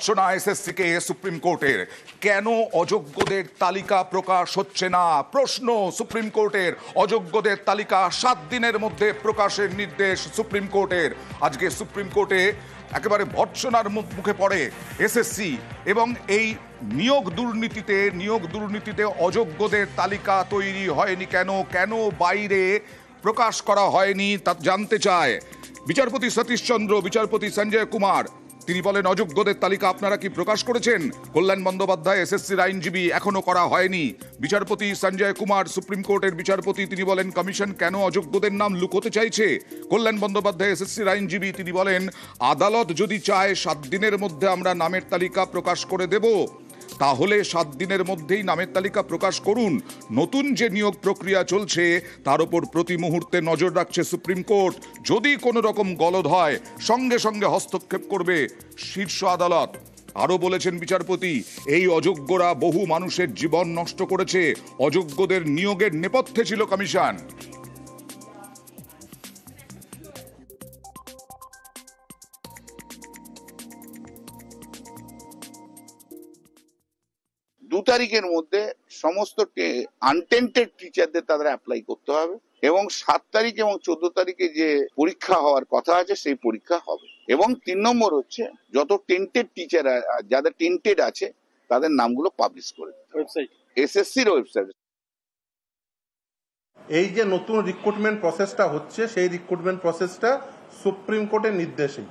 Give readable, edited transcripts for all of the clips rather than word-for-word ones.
ভর্ৎসনা এসএসসিকে supreme কোর্টের। কেন অযোগ্যদের তালিকা প্রকাশ হচ্ছে না? প্রশ্ন সুপ্রিম কোর্টের। অযোগ্যদের তালিকা 7 দিনের মধ্যে প্রকাশের নির্দেশ সুপ্রিম কোর্টের। আজকে সুপ্রিম কোর্টে একেবারে ভর্ৎসনার মুখে পড়ে এসএসসি এবং এই নিয়োগ দুর্নীতিতে অযোগ্যদের তালিকা তৈরি হয়নি কেন বাইরে প্রকাশ করা হয়নি তা জানতে চায় বিচারপতি সতীশ চন্দ্র, বিচারপতি সঞ্জয় কুমার। তিনি বলেন, অযোগ্যদের তালিকা আপনারা কি প্রকাশ করেছেন? কল্যাণ বন্দ্যোপাধ্যায় এসএসসির আইনজীবী, এখনো করা হয়নি। বিচারপতি সঞ্জয় কুমার সুপ্রিম কোর্টের বিচারপতি, তিনি বলেন, কমিশন কেন অযোগ্যদের নাম লুকোতে চাইছে? কল্যাণ বন্দ্যোপাধ্যায় এসএসসির আইনজীবী, তিনি বলেন, আদালত যদি চায় 7 দিনের মধ্যে আমরা নামের তালিকা প্রকাশ করে দেব, তাহলে 7 দিনের মধ্যেই নামের তালিকা প্রকাশ করুন। নতুন যে নিয়োগ প্রক্রিয়া চলছে তার উপর প্রতি মুহূর্তে নজর রাখছে সুপ্রিম কোর্ট। যদি কোনো রকম গলদ হয় সঙ্গে সঙ্গে হস্তক্ষেপ করবে শীর্ষ আদালত। আরও বলেছেন বিচারপতি, এই অযোগ্যরা বহু মানুষের জীবন নষ্ট করেছে। অযোগ্যদের নিয়োগের নেপথ্যে ছিল কমিশন। দু তারিখের মধ্যে সমস্ত আনটেন্টেড টিচারদের তাদের অ্যাপ্লাই করতে হবে এবং 7 তারিখ এবং 14 তারিখে যে পরীক্ষা হওয়ার কথা আছে সেই পরীক্ষা হবে। এবং 3 নম্বর হচ্ছে যত টেন্টেড টিচার যাদের টেন্টেড আছে তাদের নামগুলো পাবলিশ করে ওয়েবসাইট, এসএসসির ওয়েবসাইট। এই যে নতুন রিক্রুটমেন্ট প্রসেসটা হচ্ছে সেই রিক্রুটমেন্ট প্রসেসটা সুপ্রিম কোর্টের নির্দেশেই।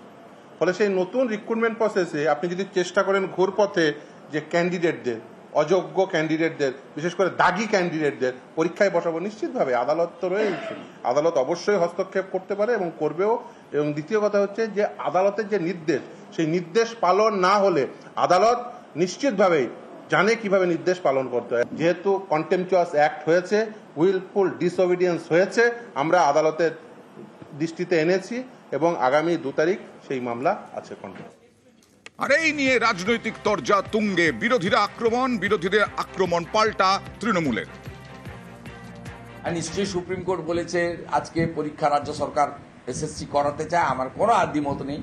ফলে সেই নতুন রিক্রুটমেন্ট প্রসেসে আপনি যদি চেষ্টা করেন ঘুরপথে যে ক্যান্ডিডেটদের, অযোগ্য ক্যান্ডিডেটদের, বিশেষ করে দাগি ক্যান্ডিডেটদের পরীক্ষায় বসাবো, নিশ্চিতভাবে আদালত তো রয়েছে, আদালত অবশ্যই হস্তক্ষেপ করতে পারে এবং করবেও। এবং দ্বিতীয় কথা হচ্ছে যে আদালতের যে নির্দেশ, সেই নির্দেশ পালন না হলে আদালত নিশ্চিতভাবেই জানে কিভাবে নির্দেশ পালন করতে হয়। যেহেতু কন্টেম্পচুয়াস অ্যাক্ট হয়েছে, উইলফুল ডিসওবিডিয়েন্স হয়েছে, আমরা আদালতের দৃষ্টিতে এনেছি এবং আগামী 2 তারিখ সেই মামলা আছে কন্টেম্প। আর এই নিয়ে রাজনৈতিক তরজা তুঙ্গে। বিরোধীদের আক্রমণ পাল্টা তৃণমূলের। নিশ্চয়ই সুপ্রিম কোর্ট বলেছে আজকে পরীক্ষা রাজ্য সরকার এসএসসি করাতে চায়, আমার কোনো আদিমত নেই,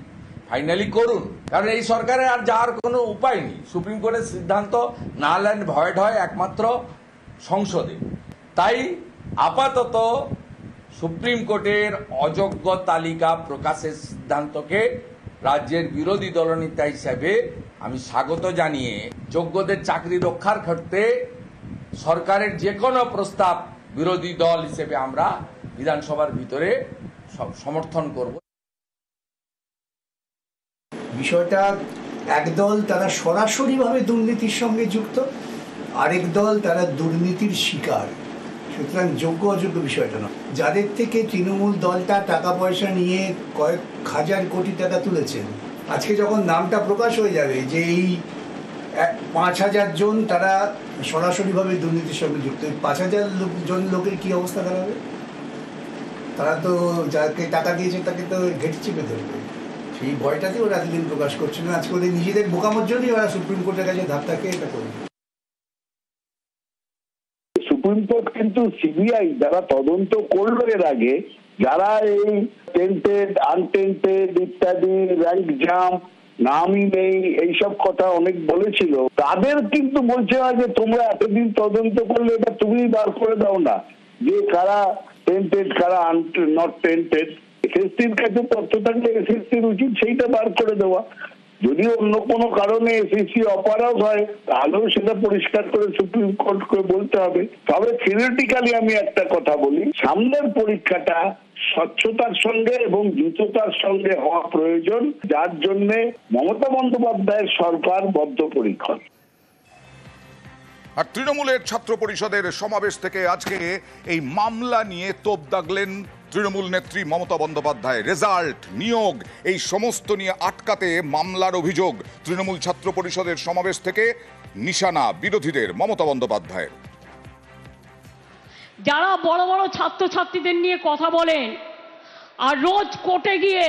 ফাইনালি করুন। কারণ এই সরকারের আর যাওয়ার কোনো উপায় নেই। সুপ্রিম কোর্টের সিদ্ধান্ত নাল অ্যান্ড ভয়েড হয় একমাত্র সংসদে। তাই আপাতত সুপ্রিম কোর্টের অযোগ্য তালিকা প্রকাশের সিদ্ধান্তকে রাজ্যের বিরোধী দলনেতা হিসেবে আমি স্বাগত জানিয়ে যোগ্যদের চাকরি রক্ষার ক্ষেত্রে সরকারের যে কোনো প্রস্তাব বিরোধী দল হিসেবে আমরা বিধানসভার ভিতরে সমর্থন করব। বিষয়টা একদল তারা সরাসরিভাবে দুর্নীতির সঙ্গে যুক্ত, আরেক দল তারা দুর্নীতির শিকার। সুতরাং যোগ্য অযোগ্য বিষয়টা না। যাদের থেকে তৃণমূল দলটা টাকা পয়সা নিয়ে কয়েক হাজার কোটি টাকা তুলেছেন, আজকে যখন নামটা প্রকাশ হয়ে যাবে যে এই 5,000 জন তারা সরাসরিভাবে দুর্নীতির সঙ্গে যুক্ত, 5,000 জন লোকের কি অবস্থা দাঁড়াবে? তারা তো যাকে টাকা দিয়েছে তাকে তো ঘেঁটে চেপে ধরবে। সেই ভয়টাতেই ওরা এতদিন প্রকাশ করছে না। আজকে ওদের নিজেদের বোকামোর জন্যই ওরা সুপ্রিম কোর্টের কাছে ধাপ থাকে এটা করবে। সুপ্রিম কোর্ট কিন্তু সিবিআই যারা তদন্ত করলো এর আগে, যারা এই টেন্টেড আনটেন্টেড ইত্যাদি র্যাঙ্ক জাম্প নামই নেই এইসব কথা অনেক বলেছিল, তাদের কিন্তু বলছে না যে তোমরা এতদিন তদন্ত করলে এটা তুমি বার করে দাও না যে কারা টেন্টেড কারা নট টেন্টেড। এসএসসির কাছে তথ্য থাকলে এসএসসির উচিত সেইটা বার করে দেওয়া। যদি অন্য কোনো কারণে এসএসসি অপারগ হয় তাহলেও সেটা পরিষ্কার করে সুপ্রিম কোর্টকে বলতে হবে। তবে থিওরিটিক্যালি আমি একটা কথা বলি, সামনের পরীক্ষাটা স্বচ্ছতার সঙ্গে এবং দ্রুততার সঙ্গে হওয়া প্রয়োজন, যার জন্য মমতা বন্দ্যোপাধ্যায়ের সরকার বদ্ধপরিকর। আর তৃণমূলের ছাত্র পরিষদের সমাবেশ থেকে আজকে এই মামলা নিয়ে তোপ দাগলেন তৃণমূল নেত্রী মমতা বন্দ্যোপাধ্যায়। রেজাল্ট, নিয়োগ, এই সমস্ত নিয়ে আটকাতে মামলার অভিযোগ। তৃণমূল ছাত্র পরিষদের সমাবেশ থেকে নিশানা বিরোধীদের মমতা বন্দ্যোপাধ্যায়ের। যারা বড় বড় ছাত্রছাত্রীদের নিয়ে কথা বলেন আর রোজ কোর্টে গিয়ে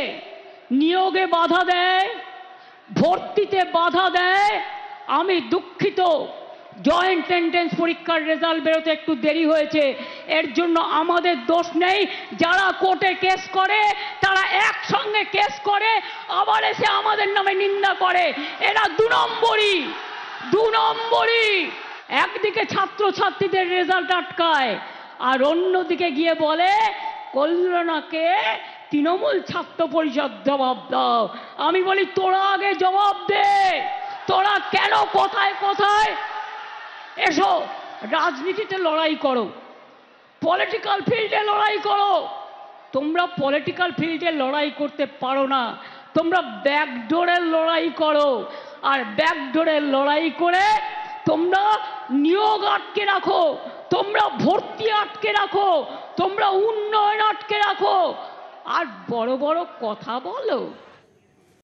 নিয়োগে বাধা দেয়, ভর্তিতে বাধা দেয়, আমি দুঃখিত। জয়েন্ট এন্ট্রেন্স পরীক্ষার রেজাল্ট বেরোতে একটু দেরি হয়েছে, এর জন্য আমাদের দোষ নেই। যারা কোর্টে কেস করে তারা একসঙ্গে কেস করে আবার এসে আমাদের নামে নিন্দা করে, এরা 2 নম্বরই। একদিকে ছাত্রছাত্রীদের রেজাল্ট আটকায় আর অন্যদিকে গিয়ে বলে কল্যাণকে তৃণমূল ছাত্র পরিষদ জবাব দাও। আমি বলি তোরা আগে জবাব দে, তোরা কেন কোথায় কোথায় এসো রাজনীতিতে লড়াই করো, পলিটিক্যাল ফিল্ডে লড়াই করো। তোমরা পলিটিক্যাল ফিল্ডে লড়াই করতে পারো না, তোমরা ব্যাকডোরের লড়াই করো। আর ব্যাকডোরের লড়াই করে তোমরা নিয়োগ আটকে রাখো, তোমরা ভর্তি আটকে রাখো, তোমরা উন্নয়ন আটকে রাখো, আর বড় বড় কথা বলো।